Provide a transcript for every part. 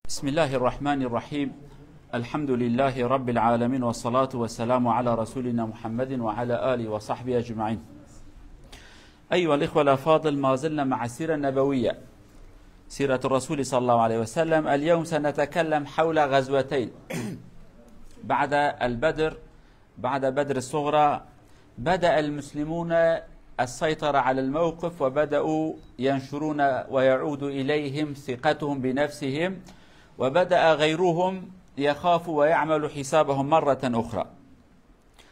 بسم الله الرحمن الرحيم. الحمد لله رب العالمين، والصلاة والسلام على رسولنا محمد وعلى آله وصحبه أجمعين. أيها الإخوة الأفاضل، ما زلنا مع السيرة النبوية، سيرة الرسول صلى الله عليه وسلم. اليوم سنتكلم حول غزوتين بعد بدر الصغرى. بدأ المسلمون السيطرة على الموقف، وبدأوا ينشرون ويعود إليهم ثقتهم بنفسهم، وبدأ غيرهم يخاف ويعمل حسابهم مرة أخرى.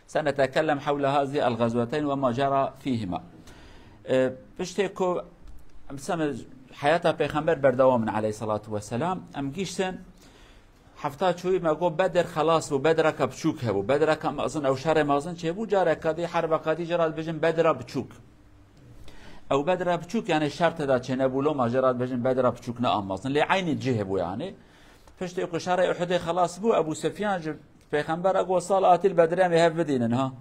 سنتكلم حول هذه الغزوتين وما جرى فيهما. بشتكو حياة پیغمبر بردوام عليه الصلاة والسلام ام گیشتن هفتاد شوی ما گو بدر خلاص و بدر که بچوک هبو، بدر که مازن او شر مازن چه بو جاره کدی حرب قادی جراد بجن بدر بچوک او بدر بچوک، يعني شرط دا چه نبولو ما جراد بجن بدر بچوک نه مازن لی عین جه بو. يعني فشت يقول شر احد خلاص بو ابو سفيان پیغمبر اگو صلاه البدر می هف بدینن ها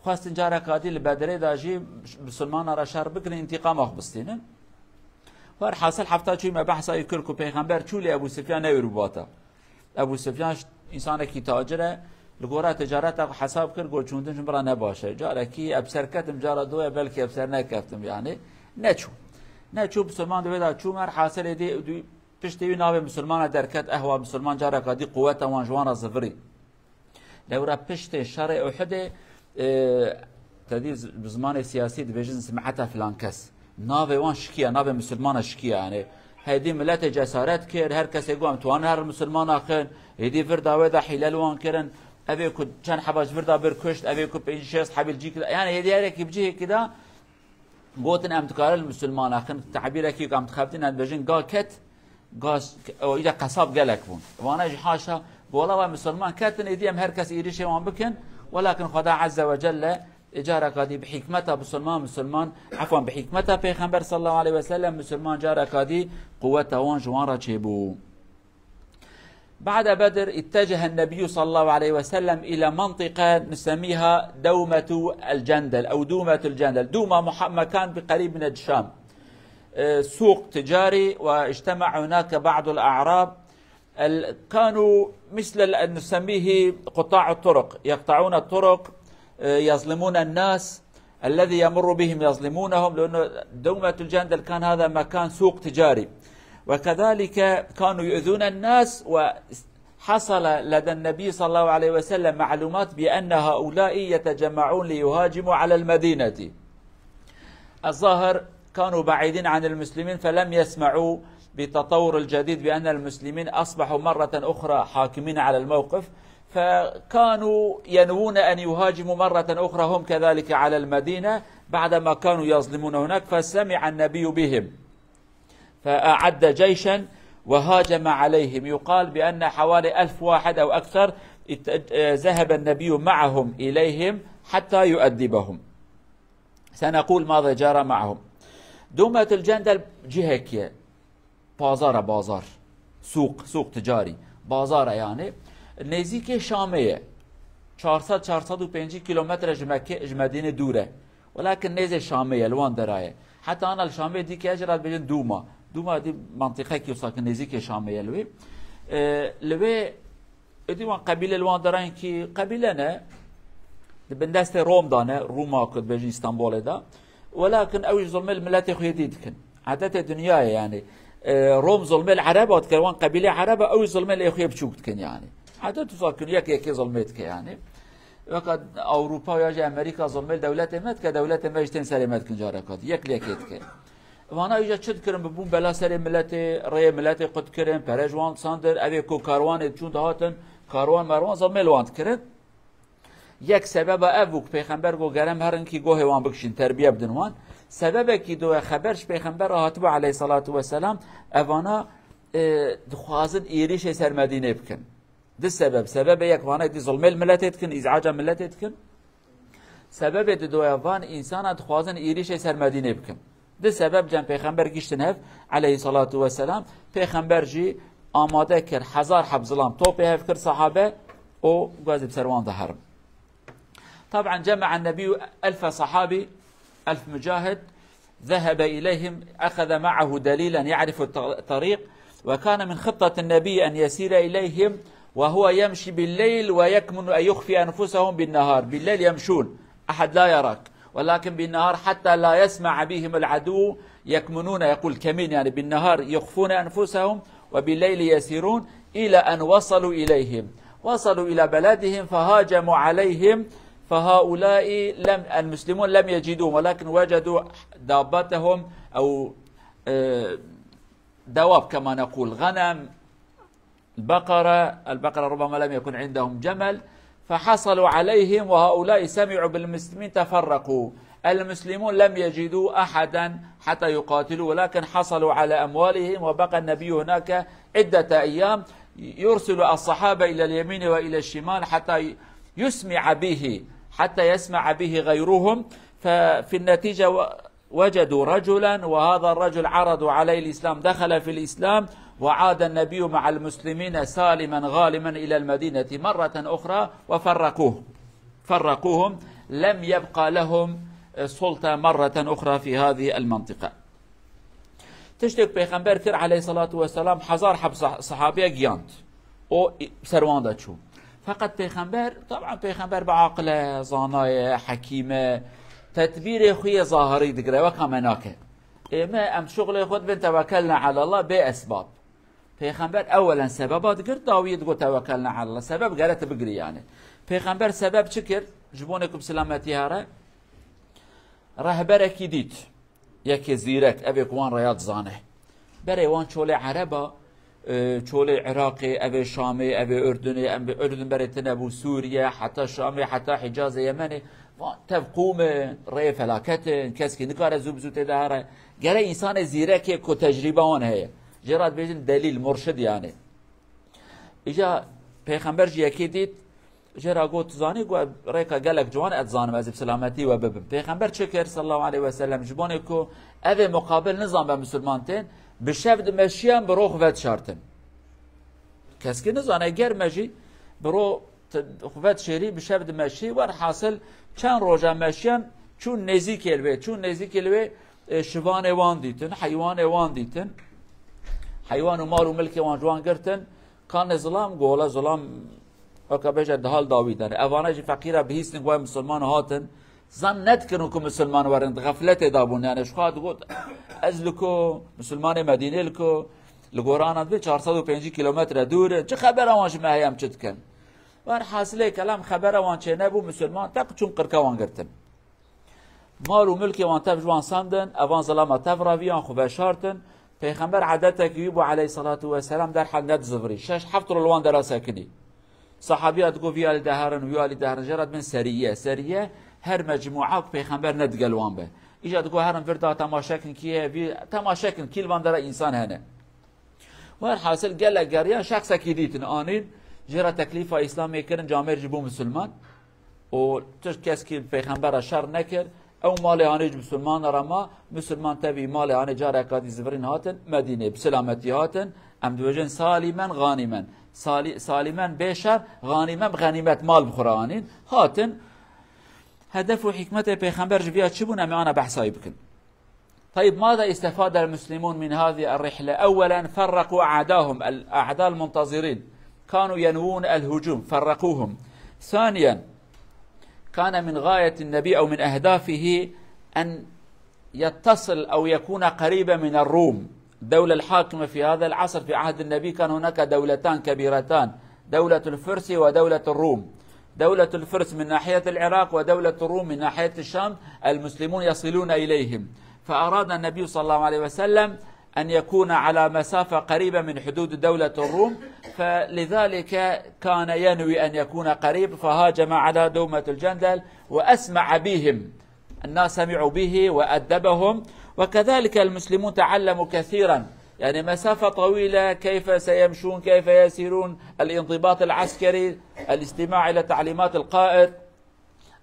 خواستن جاره کدی البدر داجی مسلمان را شر بکن انتقام اخبستینن. وار حاصل هفتاد شوی ما بحث ای کرکو پیغمبر چولی ابو سفیان نویرو باتا. ابو سفیان انسان کی تاجره لگورا تجارت اگو حساب کرد گو چوندن برا نباشه جاره کی ابسر کتم جاره دوه بلکه ابسر نکفتم، يعني نچو مسلمان دویدا چو مر حاصل دی پشتوی ناو مسلمان درکت اهوا مسلمان جاره کدی قوت وان جوان زفری لورا پشت شرع احد تدی بزمان سیاسی دیویژن سمعتها فلان کس ناو وان شکیه، ناو مسلمان شکیه. يعني هدی ملت جسارت کرد، هر کسی گوام توان هر مسلمان آخر هدی وردا ودا حلال وان کرن ابي كنت كان حباش وردا بركشت ابي كنت بينشيس حبيل جي كده، يعني هدي هيك بيجي كده قوتن امتكار المسلمان آخر تعبير كي قام تخافتين هاد بجين قا كت قاس او اذا قصاب قالك بون وانا حاشا والله مسلمان كاتن هدي ام هر كس يريش وان بكن، ولكن خدا عز وجل اجاره قادي بحكمته مسلمان عفوا بحكمته پیغمبر صلى الله عليه وسلم مسلمان جاره قادي قوته وان جوان را چيبو. بعد بدر اتجه النبي صلى الله عليه وسلم الى منطقه نسميها دومه الجندل او دومه الجندل. دومه مكان بقريب من الشام، سوق تجاري، واجتمع هناك بعض الاعراب كانوا مثل نسميه قطاع الطرق، يقطعون الطرق، يظلمون الناس، الذي يمر بهم يظلمونهم، لأن دومة الجندل كان هذا مكان سوق تجاري، وكذلك كانوا يؤذون الناس. وحصل لدى النبي صلى الله عليه وسلم معلومات بأن هؤلاء يتجمعون ليهاجموا على المدينة. الظاهر كانوا بعيدين عن المسلمين فلم يسمعوا بالتطور الجديد بأن المسلمين أصبحوا مرة أخرى حاكمين على الموقف، فكانوا ينوون أن يهاجموا مرة أخرى هم كذلك على المدينة بعدما كانوا يظلمون هناك. فسمع النبي بهم فأعد جيشا وهاجم عليهم. يقال بأن حوالي 1000 واحد أو أكثر ذهب النبي معهم إليهم حتى يؤدبهم. سنقول ماذا جرى معهم. دومة الجندل جهة بازار سوق تجاري بازار، يعني نزدیک شامه 400-405 کیلومتر از مدینه دوره، ولكن نزدیک شامه الوان درایه. حتى انا الشامه دي که اجرات بجن دوما دي منطقه که ساکن نزدیک شامه لوی ادوان قبیله الوان دراین که قبیله نه بندست روم دانه روما کد بجن استانبول دا، ولكن اوج ظلم الملت خویدید کن عادت دنیا، يعني روم ظلم العرب وتكون قبيله عرب او ظلم الاخوه بشوكت كن، يعني عادت ساكن يك ظلمت ك، يعني وقد اوروبا يا امريكا ظلم دولت مت كدولت مجتن سلامت كن جاركات يك ليكت ك. وانا يجا تشد كرم ببون بلا سر ملت ري ملت قد كرم برجوان ساندر ابي كو كاروان چون هاتن كاروان مروان ظلم لوانت كرت. یک سبب ابوک پیغمبر گو گرم هرن کی گو هوان بکشین تربیه بدن وان سبب کی دو خبرش پیغمبر هاتبو علیه الصلاة والسلام اوانا دخوازن ایریش سر مدینه بکن. ده سبب یک وانا دی ظلم الملت کن، ازعاج ملت کن. سبب دو اوان انسان دخوازن ایریش سر مدینه بکن. ده سبب جن پیغمبر گیشتن هف علیه الصلاة والسلام. پیغمبر جی آماده کر 1000 حب ظلام توپی هف کر صحابه او گوازی بسروان ظهرم. طبعا جمع النبي 1000 صحابي 1000 مجاهد، ذهب إليهم، أخذ معه دليلا يعرف الطريق، وكان من خطة النبي أن يسير إليهم وهو يمشي بالليل ويكمن أن يخفي أنفسهم بالنهار. بالليل يمشون أحد لا يراك، ولكن بالنهار حتى لا يسمع بهم العدو يكمنون، يقول كمين يعني بالنهار يخفون أنفسهم وبالليل يسيرون، إلى أن وصلوا إليهم. وصلوا إلى بلدهم فهاجموا عليهم، فهؤلاء المسلمون لم يجدوهم، ولكن وجدوا دابتهم أو دواب كما نقول، غنم، البقرة ربما لم يكن عندهم جمل، فحصلوا عليهم وهؤلاء سمعوا بالمسلمين تفرقوا. المسلمون لم يجدوا أحدا حتى يقاتلوا، ولكن حصلوا على أموالهم، وبقى النبي هناك عدة أيام يرسل الصحابة إلى اليمين وإلى الشمال حتى يسمع به غيرهم. ففي النتيجة وجدوا رجلا، وهذا الرجل عرضوا عليه الإسلام، دخل في الإسلام، وعاد النبي مع المسلمين سالما غالما إلى المدينة مرة أخرى وفرقوهم، لم يبقى لهم سلطة مرة أخرى في هذه المنطقة. تشتك پیغمبر كر عليه الصلاة والسلام حزار حب صحابية جيانت او سروان دا چو، فقط پیغمبر طبعا پیغمبر بعقل زانای حکیمه تدبیر خوی ظاهری دگره و کامناکه ما ام شغل خود بن توکلنا على الله بأسباب. پیغمبر اولا سببات کرد، داوید گو توکلنا على الله، سبب گرت بگری يعني. پیغمبر سبب چه کرد؟ جبونكم سلامتی هاره رهبرکی دید یکی زیرک اوی وان ریاض زانه برای وان چوله عربا، چوله عراقي، اوی شامي، اوی اردن برای تنبو سوريا، حتى شامي، حتى حجاز يمني، تفقوم ري فلاكت كسكي نكار زوبزوت دهاره گره انسان زیرکی کو تجربه وان هي جرات بيجن دلیل مرشد يعني. اجا پیغمبر یکی دید جرا قوت زاني قو ريكا قالك جوان اتزانم ازب سلامتي وببم. پیغمبر شكر صلى الله عليه وسلم جبونكو اذا مقابل نظام بمسلمانتين بشفد مشيان بروخ ود شارتن كسكي نظام اگر مجي برو خفت شيري بشفد مشي ور حاصل چند روزا مشيان چون نزيك الوي شوان وان ديتن، حيوان وان ديتن، حيوان ومال وملك وان جوان قرتن، كان ظلام قولا ظلام وكبيجة دهال داويدان أوانا جي فقيرة بهيس نقوى مسلمان هاتن زن ندكنو كو مسلمان ورند غفلت دابون يعني شخوات قلت أزلكو مسلمان مدينة لكو لقورانا بي 450 كيلومتر دور چه خبر وانش ما هيام چتكن وان حاصله كلام خبر وان چه نبو مسلمان تاق چون قركا وان قرتن مال و ملكي وان تف جوان ساندن اوان ظلامة تفراويان خوبه شارتن. پیغمبر عادتك يبو عليه الصلاة والسلام در حال ند زفري شش حفظ الوان دراسة كدي صحابيات قو فيالي دهرن جرد من سرية هر مجموعة پیغمبر ندقلوان به ايجاد قو هرم فردا تماشاكن كيه تماشاكن كيل وان در انسان هنه وهر حاصل قال قريان شخصا كيديتن آنين جرى تكليف اسلامي كرن جامعه جبو مسلمان و تش کس که پیغمبر شر نکر او مال آنج مسلمان رما مسلمان تبی مال آن جاره کادی زفرین هاتن مدینه بسلامتی هاتن ام دوجن سالما غانما سالما بشر غانما بغنیمت مال بخورانین هاتن. هدف و حکمت پیغمبر جویات چبون امی آنا بحثایی بکن. طيب ماذا استفاد المسلمون من هذه الرحلة؟ اولا فرقوا اعداهم الاعداء المنتظرين كانوا ينوون الهجوم فرقوهم. ثانيا كان من غاية النبي أو من أهدافه أن يتصل أو يكون قريبا من الروم الدولة الحاكمة في هذا العصر. في عهد النبي كان هناك دولتان كبيرتان، دولة الفرس ودولة الروم. دولة الفرس من ناحية العراق ودولة الروم من ناحية الشام، المسلمون يصلون إليهم. فأراد النبي صلى الله عليه وسلم أن يكون على مسافة قريبة من حدود دولة الروم، فلذلك كان ينوي أن يكون قريب، فهاجم على دومة الجندل وأسمع بهم، الناس سمعوا به وأدبهم. وكذلك المسلمون تعلموا كثيرا، يعني مسافة طويلة كيف سيمشون، كيف يسيرون، الانضباط العسكري، الاستماع إلى تعليمات القائد،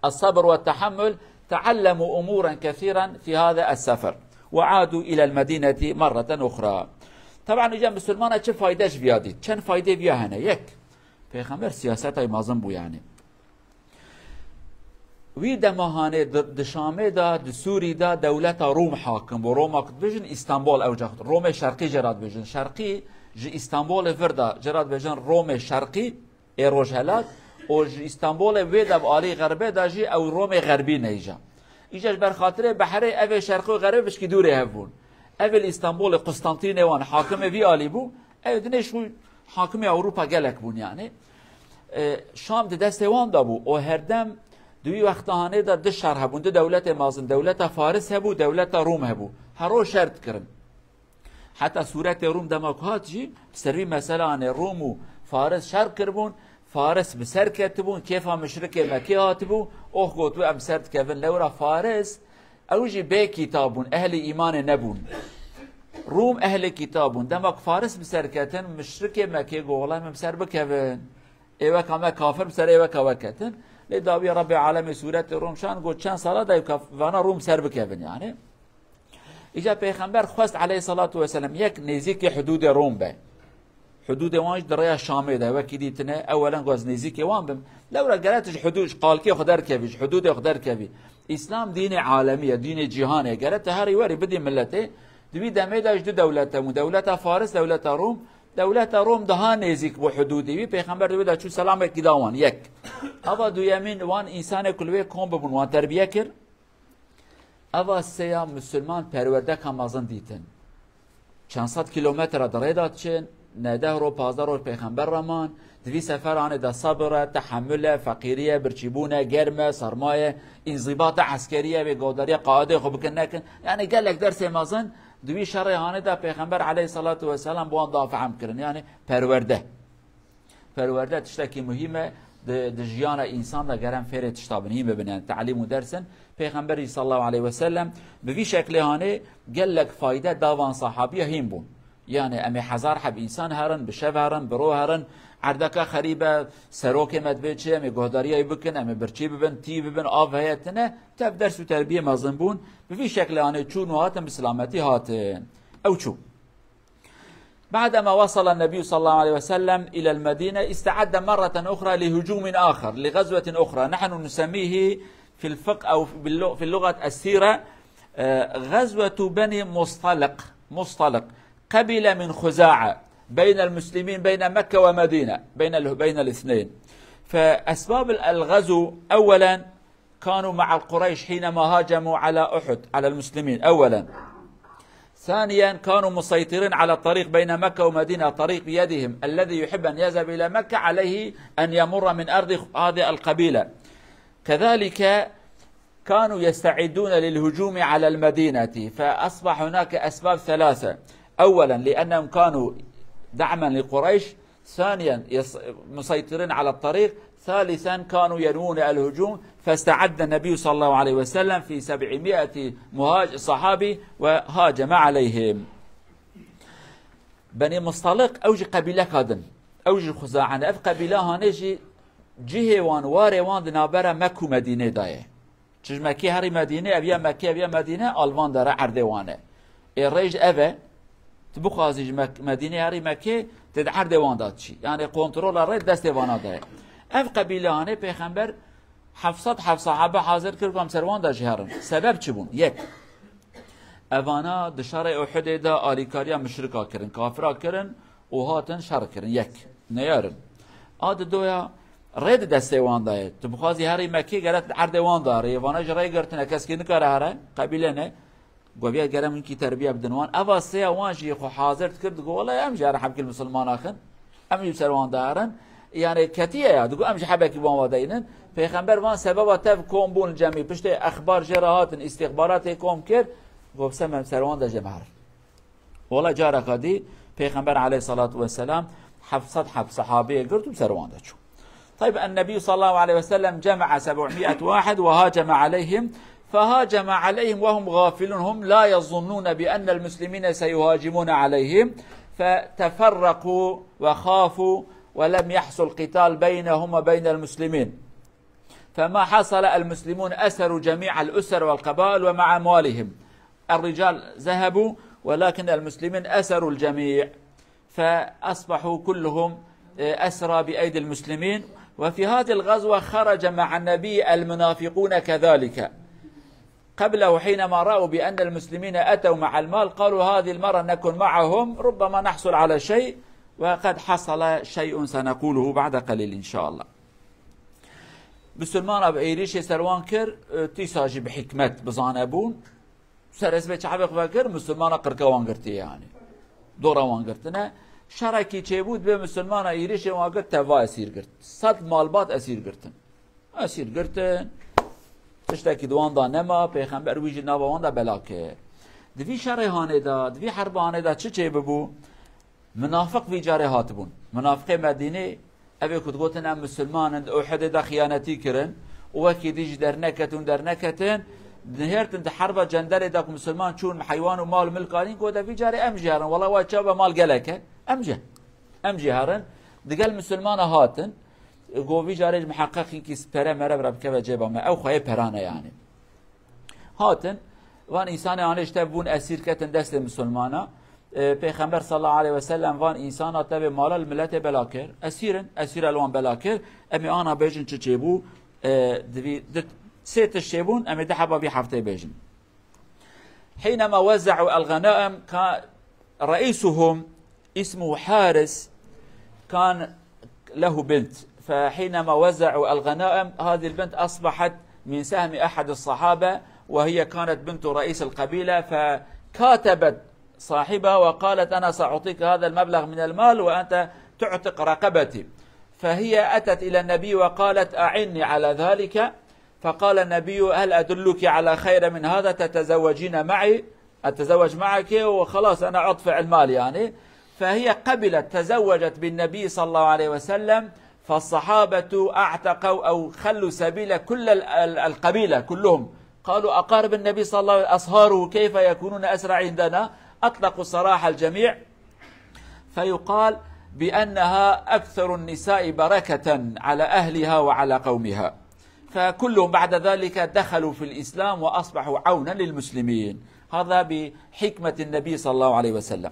الصبر والتحمل. تعلموا أمورا كثيرا في هذا السفر وعادوا إلى المدينة مرة أخرى. طبعا إجا مسلمان چه فايدهش بيادي چند فايده بيا هنا يك پیغمبر سیاستای مازن بو يعني وی دماهانه دشامه دا دسوری دا دولت روم حاکم و روم اقت بجن استانبول او جاخت روم شرقی جراد بجن شرقی جي اسطنبول فردا جرات بجن روم شرقي ايروج هلات او جي اسطنبول ويدا بالي غربي داجي او روم غربي نيجا ايجاش بر خاطر بحري اف شرقي وغربي باش كي دوري هفون اف اسطنبول قسطنطينيه وان حاكم في الي بو اي دنيش حاكم اوروبا قالك بون يعني شام دسته وان دابو او هردم دوی وقتانه دا ده شهر هبون ده دولت مازن دولت فارس هبو دولت روم هبو هرو شرط کرن حتی صورت روم دماغات جی سروی مثلا روم و فارس شرط کربون فارس بسر کتبون کیفا مشرک مکی هاتبو اوه گوتو ام سرد کفن لورا فارس اوجی به کتابون اهل ایمان نبون روم اهل کتابون دماغ فارس بسر کتن مشرک مکی گوغلا ممسر بکفن ایوه کامه کافر بسر ایوه کتن لداوی رب العالمین سورت روم شان گفت چند ساله دا وانا روم سر بکفن يعني اجا پیغمبر خواست علیه الصلاة والسلام یک نزدیک حدود روم به حدود وانش دریا شامه ده وکی دیتنه اولا گاز نزدیک وان بم لورا گراتش حدودش قالکی خدر کبیش حدود خدر کبی اسلام دین عالمیه دین جهانه گرات هری وری بدی ملته دوی دمه داش دو دولت دولت فارس دولت روم دولت روم ده نزدیک به حدودی وی پیغمبر دوی دا چو سلام کی داوان یک اوا دو یمین وان انسان کلوی کوم ببون وان تربیه کر اوا سیا مسلمان پرورده کامازن دیتن چند صد کیلومتر دره داد چن نده رو 15 رو پیغمبر رمان دوی سفر آن دا صبر تحمل فقیریه برچیبونه گرمه سرمایه انضباط عسکریه به گوداری قاعده خوب بکن نکن یعنی گلک درس مازن دوی شرع آن دا پیغمبر علیه الصلاة والسلام بوان دافع کرن یعنی پرورده تشتکی مهمه دجیان انسان دا گرم فیر تشتابن هی ببینن تعلیم و درسن پیغمبری صلی الله علیه و سلم به وی شکل هانه گلک فایده داوان صحابیه هیم بون يعني امي حزار حب انسان هرن بشف هرن برو هرن عردك خريبه سروك مدبيتشي امي قهداريه بكن امي برچي ببن تي ببن اف هيتنه تب درس وتربيه مازنبون بفي شكل يعني تشون هاتن بسلامتي هاتن او شو بعدما وصل النبي صلى الله عليه وسلم الى المدينه استعد مره اخرى لهجوم اخر لغزوه اخرى نحن نسميه في الفقه او في اللغه السيره غزوه بني مصطلق قبيلة من خزاعة بين المسلمين بين مكة ومدينة بين الاثنين فأسباب الغزو أولا كانوا مع القريش حينما هاجموا على أحد على المسلمين أولا ثانيا كانوا مسيطرين على الطريق بين مكة ومدينة طريق بيدهم الذي يحب أن يذهب إلى مكة عليه أن يمر من أرض هذه القبيلة كذلك كانوا يستعدون للهجوم على المدينة فأصبح هناك أسباب ثلاثة أولا لأنهم كانوا دعما لقريش ثانيا مسيطرين على الطريق ثالثا كانوا ينوون الهجوم فاستعد النبي صلى الله عليه وسلم في 700 صحابي وهاجم عليهم بني مصطلق أوجي قبيلة كادن أوجي خزاعة أف قبيلة هانيجي جهة وان واري وان دنابرة مكو مدينة دايه چش مكي هري مدينة أبيا مكي أبيا مدينة ألوان داره عردوانه الريج أبا تبخازيج مدينة هري مكي تدعر دوان داد شي يعني كنترول الريج دست دوانا ده اف قبيله هانه پیغمبر 700 صحابه حاضر کردم سروان دا جهرن سبب چی بون یک اوانا دشار احد دا آلیکاریا مشرکا کرن کافرا کرن و هاتن شر کرن یک نیارن آد دویا رید دسته وان دای تو بخوازی هری مکی گرت عرض وان داره وانا جرای گرتن کس کی نکاره هره قبیله نه گویا گرم این کی تربیه بدنوان اوا سه وانجی خو حاضر کرد گو والله ام جار حبک المسلمان اخن ام یسروان دارن يعني كتيه يا دقو امشي حبكي بون ودينن پیغمبر وان سبب تف كوم بون جميع پشت اخبار جراحات استخبارات كوم كر گفتم سروان ده جمهر والله جارك دي پیغمبر عليه الصلاه والسلام 700 صحابي قرتم سروان ده شو طيب النبي صلى الله عليه وسلم جمع 700 واحد وهاجم عليهم فهاجم عليهم وهم غافلون هم لا يظنون بأن المسلمين سيهاجمون عليهم فتفرقوا وخافوا ولم يحصل قتال بينهم وبين المسلمين فما حصل المسلمون أسروا جميع الأسر والقبائل ومع أموالهم الرجال ذهبوا ولكن المسلمين أسروا الجميع فأصبحوا كلهم أسرى بأيدي المسلمين وفي هذه الغزوة خرج مع النبي المنافقون كذلك قبله حينما رأوا بأن المسلمين أتوا مع المال قالوا هذه المرة نكن معهم ربما نحصل على شيء، وقد حصل شيء سنقوله بعد قليل إن شاء الله. مسلمان اب ایریش سروان کر تیساجی به حکمت بزانه بون سرس به چعبق وکر مسلمان قرقوان گرتی یعنی دوروان گرتنه شرکی چه بود به مسلمان ایریش واقع توا اسیر گرت 100 مالبات اسیر گرتن تشتکی دوان دا نما پیغمبر ویج نوان دا بلاکه دوی شرهانه دا دوی حربانه دا چه ببو منافق وی جاره هات بون منافق مدینه اوی کد گوتن ام مسلمان احد دا خیانتی کرن وکی دیج در نکتن نهرتن ده حرب جندر دا مسلمان چون حیوان و مال ملکارین گوده وی جاره امجی هرن والله وای چا به مال گلکه امجی هرن دگل مسلمان هاتن گو وی جاره محققی که پره مره برب که جیبا ما او خواه پرانه یعنی هاتن وان انسان آنش تبون اسیر کتن دست مسلمانا پیغمبر صلی الله علیه و سلم وان انسان تبع مال الملت بلاکر اسیر الوان بلاکر امی آنها بیجن چه بو دوی سه تشيبون أم دحبا بحفتي بيجن. حينما وزعوا الغنائم كان رئيسهم اسمه حارس كان له بنت، فحينما وزعوا الغنائم هذه البنت أصبحت من سهم أحد الصحابة وهي كانت بنت رئيس القبيلة، فكاتبت صاحبها وقالت أنا سأعطيك هذا المبلغ من المال وأنت تعتق رقبتي، فهي أتت إلى النبي وقالت أعني على ذلك، فقال النبي هل أدلك على خير من هذا تتزوجين معي، أتزوج معك وخلاص أنا أدفع المال يعني. فهي قبلت تزوجت بالنبي صلى الله عليه وسلم، فالصحابة أعتقوا أو خلوا سبيل كل القبيلة كلهم، قالوا أقارب النبي صلى الله عليه وسلم أصهاره كيف يكونون أسرع عندنا، أطلقوا سراح الجميع. فيقال بأنها أكثر النساء بركة على أهلها وعلى قومها، فكلهم بعد ذلك دخلوا في الإسلام وأصبحوا عونا للمسلمين. هذا بحكمة النبي صلى الله عليه وسلم.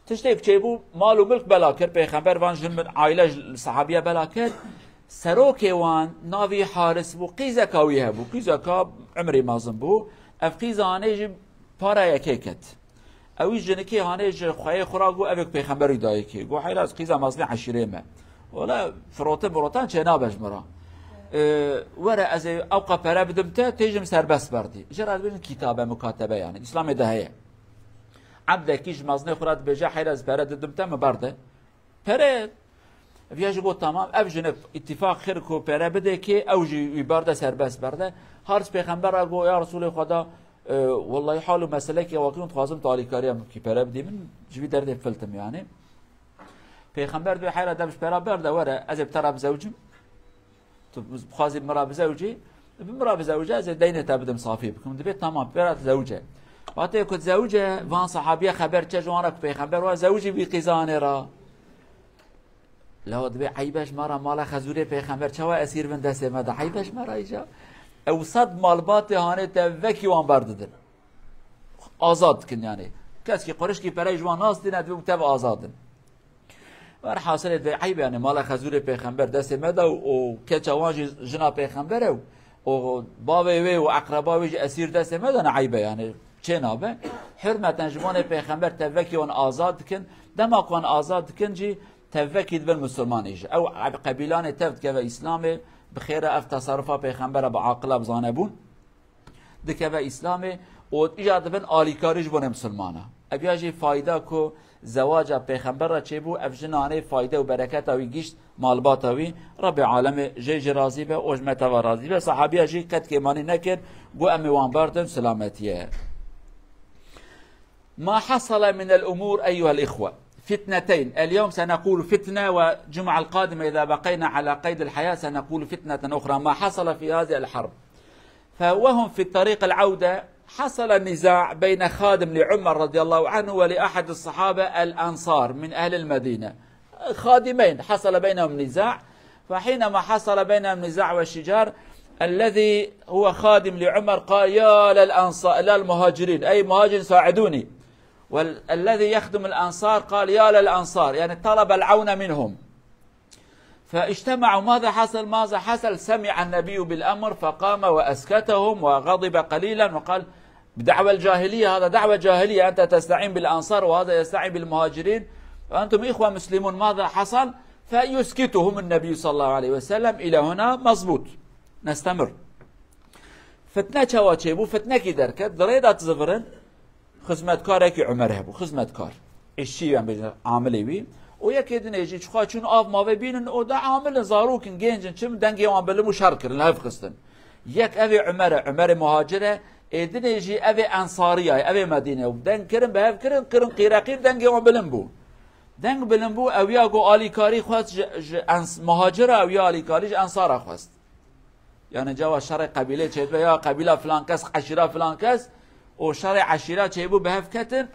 تشتيك چيبو مال و ملك بلاكر پیغمبر وان جن من عائلة الصحابية بلاكر سروكي وان ناوي حارس بو قيزة كاويها بو قيزة كاب عمري مازن بو اف قيزة هانيج پارا يكيكت اوي جنكي هانيج خواه خوراقو اوك پیغمبر يدايكي قو حيلا از قيزة مازن عشيري ما ولا فروتان چه نابج مرا ورا از اوقا پرا بدمتا تيجم سربس بردي جراد بين كتابة مكاتبة يعني اسلام ده هي عبده كيش مازنه خورات بجا حيل از پرا دمتا مبرده پرا فياش قلت تمام افجن اتفاق خير كو پرا بده كي اوجي برده سربس برده هارس پیغمبر قو يا رسول خدا والله حالو مسئله که واقعا خوازم تاریکاریم که پرا بدی من جوی درد فلتم يعني پیغمبر دو حيل دمش پرا برده ورا از ابتراب زوجم بخازي مرا بزوجي بمرا بزوجه زي دينه تبدم صافي بكم دبيت تمام برات زوجه وقتی كنت زوجه وان صحابيه خبر چه جوانك پیغمبر و زوجي بي قيزانه را لا دبي عيبش مرا مال خزوره پیغمبر چوا اسير من دسته ما عيبش مرا ايجا او صد مالبات هانه توكي وان برددن آزاد کن يعني کس کی قرش کی پرای جوان ناس دینه دو تب آزادن ور حاصل به عیب یعنی مال خزور پیغمبر دست مده و کچواج جنا پیغمبر و باوی و اقرباوی اسیر دست مده نه عیب یعنی چه نابه حرمت جوان پیغمبر توکی اون آزاد کن دما کن آزاد کن جی توکی دل مسلمانیش او قبیلان تفت که و اسلام بخیر اف تصرفا پیغمبر با عاقل بزانبون دکه و اسلام و ایجاد بن آلیکاریش بون مسلمانه ابیاجی فایده کو زواج پیغمبر را چه بو افجنانه فایده و برکت اوی گشت مالبات اوی رب عالم جی راضی به اوجمت و راضی به صحابی جی قد که مانی نکرد گو امی وان بردن سلامتیه. ما حصل من الامور ايها الاخوه فتنتين، اليوم سنقول فتنه وجمعه القادمه اذا بقينا على قيد الحياه سنقول فتنه اخرى. ما حصل في هذه الحرب فوهم في الطريق العوده حصل النزاع بين خادم لعمر رضي الله عنه ولأحد الصحابة الأنصار من أهل المدينة، خادمين حصل بينهم نزاع. فحينما حصل بينهم نزاع والشجار الذي هو خادم لعمر قال يا للأنصار لا المهاجرين أي مهاجر ساعدوني، والذي يخدم الأنصار قال يا للأنصار يعني طلب العون منهم. فاجتمعوا. ماذا حصل؟ ماذا حصل؟ سمع النبي بالأمر فقام وأسكتهم وغضب قليلا وقال بدعوى الجاهلية، هذا دعوة جاهلية، أنت تستعين بالأنصار وهذا يستعين بالمهاجرين وأنتم إخوة مسلمون، ماذا حصل؟ فيسكتهم النبي صلى الله عليه وسلم. إلى هنا مضبوط، نستمر. فتنة چاوا فتنة كي دركت دريدات زفرن خدمتكارك عمر هبو خدمتكار الشي يعني عاملي بي ويكي دنيجي چخوا چون آف ماوي بينن او دا عامل زاروكن جنجن چم دنگي عامل مشاركرن هف خستن يك اوي عمر مهاجره دنيجي اوي انصاريه اوي مدينه ودن كرن بهف كرن قيراقين دنگي عاملن بو دنگ بلن بو اويا گو آلي كاري خواست مهاجره اويا آلي كاري انصار خواست يعني جوا شرع قبيله چه يا قبيله فلان كس عشيره فلان كس او شرع عشيره چه بو بهف كتن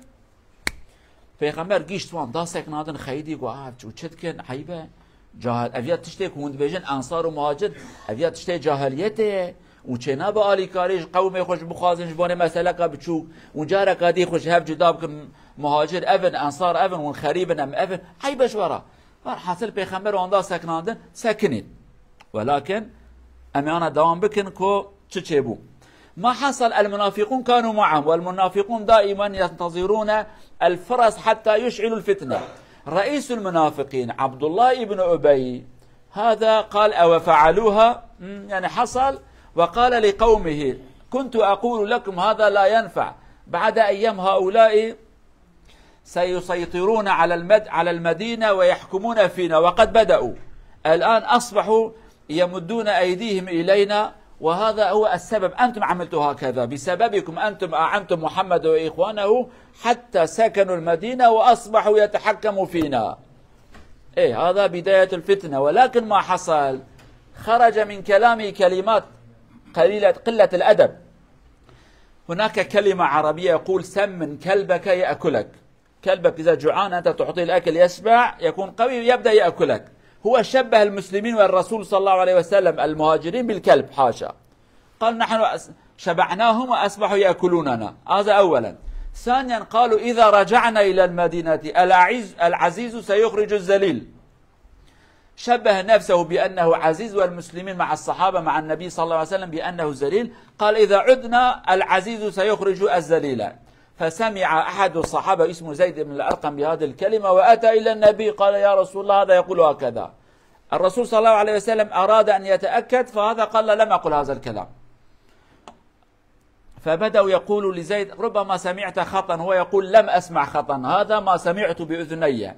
پیغمبر گیشت وان داستک نادن خیدی گو چو چتکن عیبه جاهل اویات تشتی کند بیجن انصار و مهاجر اویات تشتی جاهلیته و چه نه با آلی کاریش قوم خوش بخوازنش بانه مسئله که بچوک اونجا رکادی خوش هف جدا بکن مهاجر اون انصار اون و خریبن ام اون عیبش ورا حاصل پیغمبر وان داستک نادن سکنید ولكن امیانا دوام بکن که چه بو ما حصل. المنافقون كانوا معهم والمنافقون دائما ينتظرون الفرص حتى يشعلوا الفتنة. رئيس المنافقين عبد الله بن أبي هذا قال أو فعلوها يعني حصل وقال لقومه كنت أقول لكم هذا لا ينفع بعد أيام هؤلاء سيسيطرون على المدينة ويحكمون فينا وقد بدأوا الآن أصبحوا يمدون أيديهم إلينا وهذا هو السبب أنتم عملتوا هكذا بسببكم أنتم أعنتم محمد وإخوانه حتى سكنوا المدينة وأصبحوا يتحكموا فينا. إيه هذا بداية الفتنة. ولكن ما حصل خرج من كلامه كلمات قلة الأدب. هناك كلمة عربية يقول سمن كلبك يأكلك. كلبك إذا جوعان أنت تعطيه الأكل يشبع يكون قوي يبدأ يأكلك. هو شبه المسلمين والرسول صلى الله عليه وسلم المهاجرين بالكلب حاشا قال نحن شبعناهم وأصبحوا يأكلوننا. هذا أولا. ثانيا قالوا إذا رجعنا إلى المدينة العزيز سيخرج الذليل. شبه نفسه بأنه عزيز والمسلمين مع الصحابة مع النبي صلى الله عليه وسلم بأنه ذليل. قال إذا عدنا العزيز سيخرج الذليل. فسمع أحد الصحابة اسمه زيد بن الأرقم بهذه الكلمة وأتى إلى النبي قال يا رسول الله هذا يقول هكذا. الرسول صلى الله عليه وسلم أراد أن يتأكد فهذا قال لم أقل هذا الكلام. فبدأوا يقولوا لزيد ربما سمعت خطأ هو يقول لم أسمع خطأ هذا ما سمعت بأذني.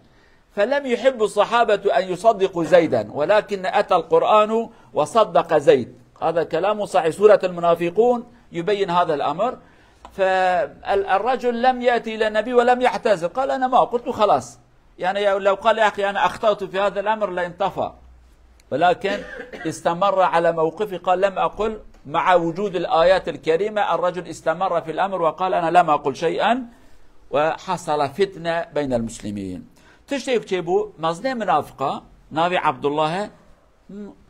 فلم يحب الصحابة أن يصدقوا زيدا ولكن أتى القرآن وصدق زيد. هذا كلام صحيح. سورة المنافقون يبين هذا الأمر. فالرجل لم يأتي إلى النبي ولم يعتذر قال أنا ما قلت خلاص يعني لو قال يا أخي أنا أخطأت في هذا الأمر لانطفى ولكن استمر على موقفه قال لم أقل. مع وجود الآيات الكريمة الرجل استمر في الأمر وقال أنا لم أقل شيئا وحصل فتنة بين المسلمين. تشتيك تشيبو مزني منافقة ناوي عبد الله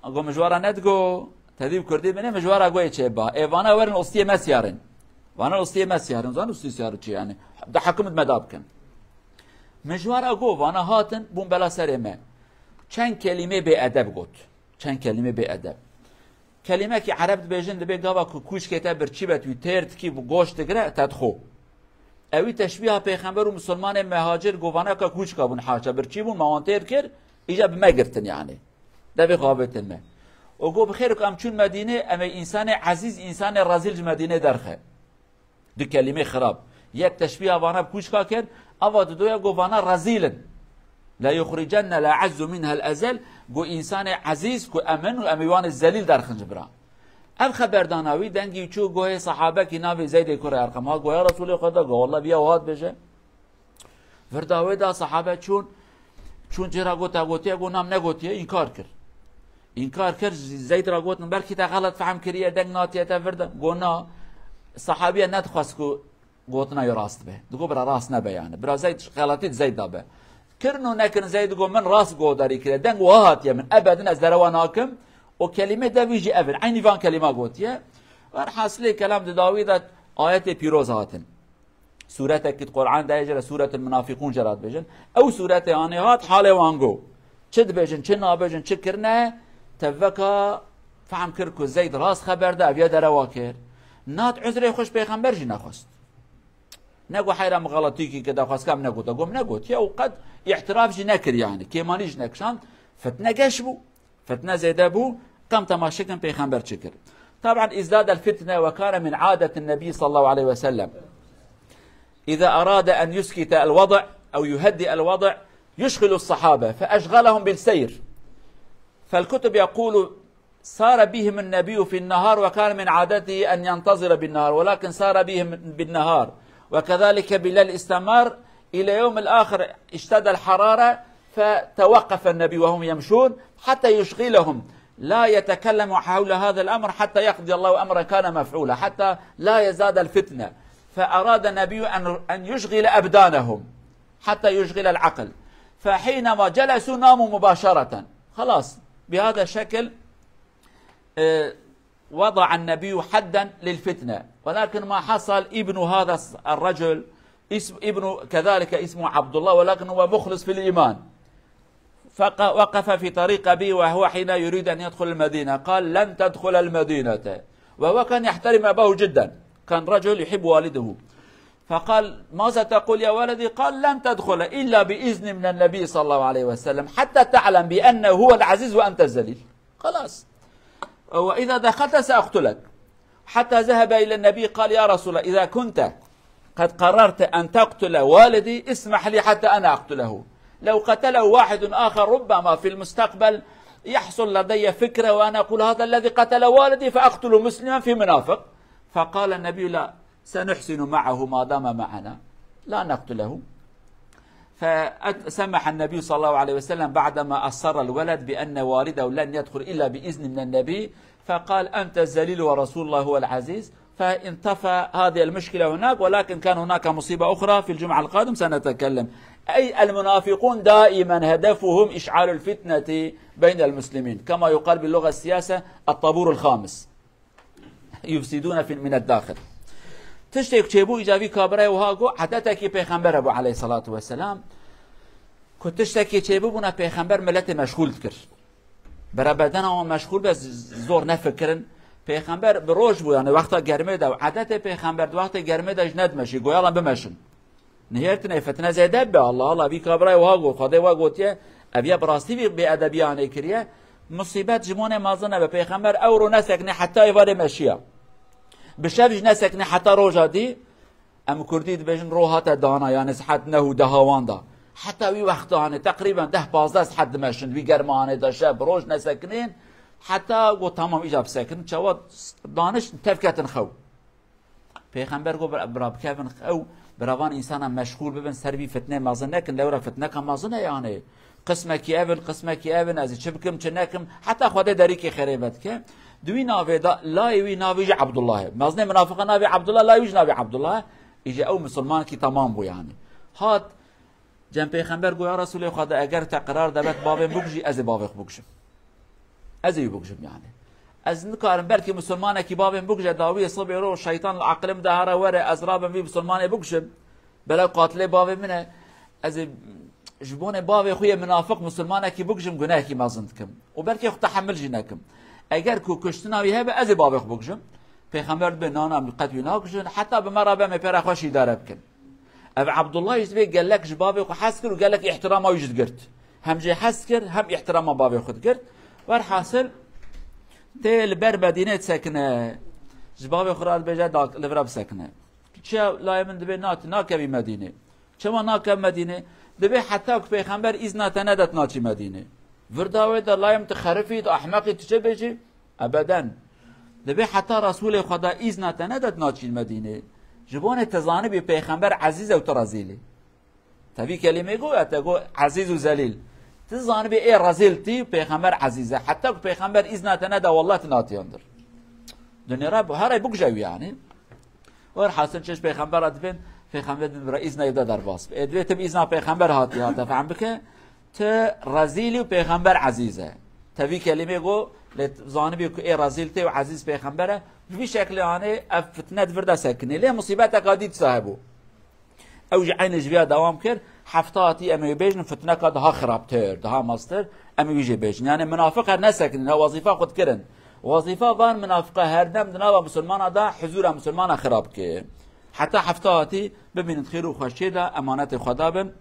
أقو مجوارا ندقو تذيب كردي مني مجوارا قوي تشيبا إيوانا ورن أصتي مسيارن وانا أصتي مسيارن زان أصتي سيارن چي يعني ده حكمت مدابكن مجوارا قو وانا هاتن بون بلا سرمه چند كلمة بأدب قوت چند كلمة بأدب كلمة كي عرب بيجن دبي قابا كوش كتا برچيبت ويترد كي بغوش تقرأ تدخو اوي تشبيه پیغمبر و مسلمان مهاجر قوانا كا كوش كابون حاشا برچيبون موانتير كر ايجا بمقرتن يعني دبي قابتن ما وقو بخيرك ام چون مدينة اما انسان عزيز انسان رزيل مدينة درخه دو كلمة خراب يك تشبيه وانا بكوش كا كر اوا دويا قوانا رزيلا لا يخرجن لا عز منها الازل گو انسان عزیز کو امن و امیوان الذلیل در خنجبرا اب خبرداناوی دنگی چو گوه صحابه کی ناوی زید کره ارقم ها گوه رسول خدا گو والله بیا واد بشه ورداوی دا صحابه چون جرا گوتا گوتیه گو نام نگوتیه انکار کرد زید را گوتن بلکی تا غلط فهم کریه دنگ ناتیه تا وردا گو نا صحابیه ندخواست کو گوتنا یا راست به دگو برا راست نبه یعنی برا زید غلطیت زید دابه كرنو نكن زيد قو من راس قو داري كده دنگ وهات يا من ابدا از دروان حاكم وكلمه ده بيجي ابن عيني فان كلمه قوتيه والحاصل كلام داوود ايات بيروز هاتن سوره القران ده يجرى سوره المنافقون جرات بجن او سوره يعني هات حاله وانغو چه دبیجن چه نابیجن چه کرنه تفکا فهم کرد که زید راست خبر ده اویا در واکر نات عذر خوش پیغمبر جی نخواست نگو حیرم غلطی کی که دخواست کم نگو تا گم نگو یا قد اعتراف جی نکر یعنی کیمانی جی نکشان فتنه گش بو فتنه زیده بو قم تماشا کن پیغمبر چه کرد طبعا ازداد الفتنه وكان من عادة النبي صلى الله عليه وسلم إذا أراد أن يسكت الوضع أو يهدئ الوضع يشغل الصحابة فأشغلهم بالسير فالكتب يقول سار بهم النبي في النهار وكان من عادته أن ينتظر بالنهار ولكن سار بهم بالنهار وكذلك بالليل استمر إلى يوم الآخر اشتد الحرارة فتوقف النبي وهم يمشون حتى يشغلهم لا يتكلم حول هذا الأمر حتى يقضي الله أمرا كان مفعولا حتى لا يزداد الفتنة فأراد النبي أن يشغل أبدانهم حتى يشغل العقل فحينما جلسوا ناموا مباشرة خلاص بهذا الشكل وضع النبي حدا للفتنة ولكن ما حصل ابن هذا الرجل ابن كذلك اسمه عبد الله ولكن هو مخلص في الإيمان فوقف في طريق أبيه وهو حين يريد أن يدخل المدينة قال لن تدخل المدينة وهو كان يحترم أباه جدا كان رجل يحب والده فقال ماذا تقول يا ولدي قال لن تدخل إلا بإذن من النبي صلى الله عليه وسلم حتى تعلم بأنه هو العزيز وأنت الذليل خلاص وإذا دخلت سأقتلك حتى ذهب إلى النبي قال يا رسول الله إذا كنت قد قررت أن تقتل والدي اسمح لي حتى أنا أقتله لو قتله واحد آخر ربما في المستقبل يحصل لدي فكرة وأنا أقول هذا الذي قتل والدي فأقتل مسلما في منافق فقال النبي لا سنحسن معه ما دام معنا لا نقتله فسمح النبي صلى الله عليه وسلم بعدما أصر الولد بأن والده لن يدخل إلا بإذن من النبي فقال أنت الذليل ورسول الله هو العزيز فانتفى هذه المشكلة هناك ولكن كان هناك مصيبة أخرى في الجمعة القادم سنتكلم أي المنافقون دائما هدفهم إشعال الفتنة بين المسلمين كما يقال باللغة السياسة الطابور الخامس يفسدون من الداخل تشتيك تشيبو إجابي كابري وهاقو حتى تاكي پیغمبر أبو عليه الصلاة والسلام كنت تشتكي تشيبو بنا پیغمبر ملت مشغول تكر برا بدن هم مشغول بس زور نفكرن پیغمبر بروش بو يعني وقتا گرمه دا عادت پیغمبر وقتا گرمه دا جند مشي گويالا بمشن نهيرتنا فتنه زيده به الله بي كابري وهاقو خده وهاقوتيه ابيا براستی بی ادبیانه کریه مصیبت جمونه مازنه به پیغمبر او رو نسکنه حتی ایواره مشیه بشبج نسکنه حتی روژا دی ام کردید بجن روحات دانا یعنی سحت نهو دهوان دا حتی وی وقتانه تقریبا 10-15 حد مشن وی گرمانه دا شب روش نسکنین حتی و تمام ایجاب سکن چواد دانش تفکتن خو پیغمبر گو براب کفن خو براوان انسان مشغول ببن سربی فتنه مازن نکن لورا فتنه کم مازنه یعنی قسمك يابن از چبکم چنکم حتی خود داری که خریبت که دوی ناوی دا لایوی ناوی عبد الله مازن منافقه ناوی عبد الله لایوی ناوی عبد الله ایجا او مسلمان کی تمام بو یعنی هات جن پیغمبر گو یا رسول خدا اگر تقرار دبت باب بگجی از باب بگشم از ای بگشم یعنی از نکارم بلکه مسلمان کی باب بگجه داوی صبح رو شیطان العقل مدهره وره از راب وی مسلمان بگشم بلا قاتل باب منه از جبون باب خوی منافق مسلمان کی بگشم گناه کی مازند کم و بلکه خود تحمل جنکم اگر کو کشتناوی هبه از باب بگشم پیغمبر به نانم قد یناکشن حتی به مرابه می پر خوشی داره بکن اب عبد الله یزبی قال لك جباب خو حس کرد و قال لك احترام وجد گرت هم جه حس کرد هم احترام باب خود گرت ور حاصل تل بر مدینه سکنه جباب خورال بجا داک لورا سکنه چه لایم دبی ناکبی مدینه چما ناکب مدینه دبی حتی که پیغمبر اذن تندت ناچی مدینه ورداوی در لایم تخرفید احمقی چه بجی ابدا دبی حتی رسول خدا اذن تندت ناچی مدینه جبان تزانه پیغمبر عزیز و ترزیلی تبی کلمه گو گو عزیز و ذلیل تزانه بی ای رزیل تی پیغمبر عزیزه حتی که پیغمبر اذن تنده والله تناتیاندر دنیا را هر بگجوی یعنی ور حاصل چش پیغمبر ادبن پیغمبر را اذن یبدا در باس ادوی تب اذن پیغمبر هاتی هات فهم بکه ت رزیلی و پیغمبر عزیزه تبی کلمه گو زانه بی ای رزیل تی و عزیز پیغمبره بی شکل یعنی فتنه وردا سکنه له مصیبت قادید صاحبو او عین جویا دوام کرد حفتاتي أما يبيجن فتنة كدها خرابتر دها ماستر أما يجي بيجن يعني منافقة نسكن وظيفة قد كرن وظيفة فان منافقة هردم دنابا مسلمان دا حضور مسلمان خراب كي حتى حفتاتي ببين خير وخشي دا أمانات خدابن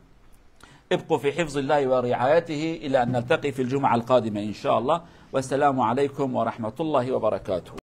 ابقوا في حفظ الله ورعايته إلى أن نلتقي في الجمعة القادمة إن شاء الله والسلام عليكم ورحمة الله وبركاته.